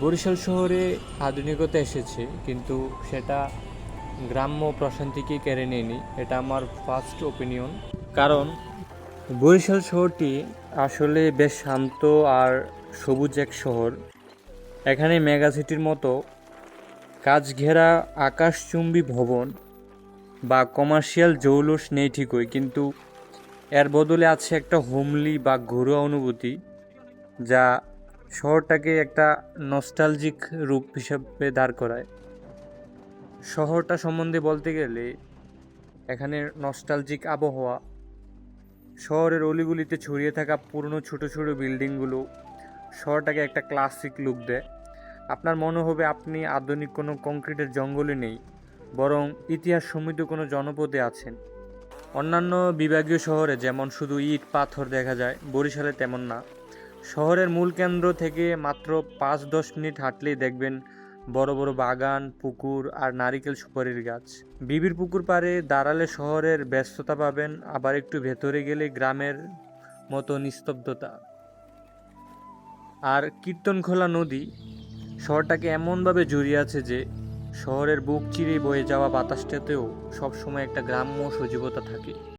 বরিশাল শহরে আধুনিকতা এসেছে, কিন্তু সেটা গ্রাম্য প্রশান্তিকে কেড়ে নেয়নি। এটা আমার ফার্স্ট ওপিনিয়ন। কারণ বরিশাল শহরটি আসলে বেশ শান্ত আর সবুজ এক শহর। এখানে মেগা সিটির মতো কাচ ঘেরা আকাশচুম্বী ভবন বা কমার্শিয়াল জৌলুস নেই ঠিকই, কিন্তু এর বদলে আছে একটা হোমলি বা ঘরোয়া অনুভূতি, যা শহরটাকে একটা নস্টালজিক রূপ হিসেবে দাঁড় করায়। শহরটা সম্বন্ধে বলতে গেলে এখানে নস্টালজিক আবহাওয়া, শহরের অলিগলিতে ছড়িয়ে থাকা পুরনো ছোট ছোট বিল্ডিংগুলো শহরটাকে একটা ক্লাসিক লুক দেয়। আপনার মনে হবে আপনি আধুনিক কোনো কংক্রিটের জঙ্গলে নেই, বরং ইতিহাস সমৃদ্ধ কোনো জনপদে আছেন। অন্যান্য বিভাগীয় শহরে যেমন শুধু ইট পাথর দেখা যায়, বরিশালে তেমন না। শহরের মূল কেন্দ্র থেকে মাত্র 5-10 মিনিট হাঁটলেই দেখবেন বড় বড় বাগান, পুকুর আর নারিকেল সুপারির গাছ। বিবির পুকুর পাড়ে দাঁড়ালে শহরের ব্যস্ততা পাবেন, আবার একটু ভেতরে গেলে গ্রামের মতো নিস্তব্ধতা। আর কীর্তনখোলা নদী শহরটাকে এমনভাবে জড়িয়ে আছে যে শহরের বুক চিরে বয়ে যাওয়া বাতাসটাতেও সবসময় একটা গ্রাম্য সজীবতা থাকে।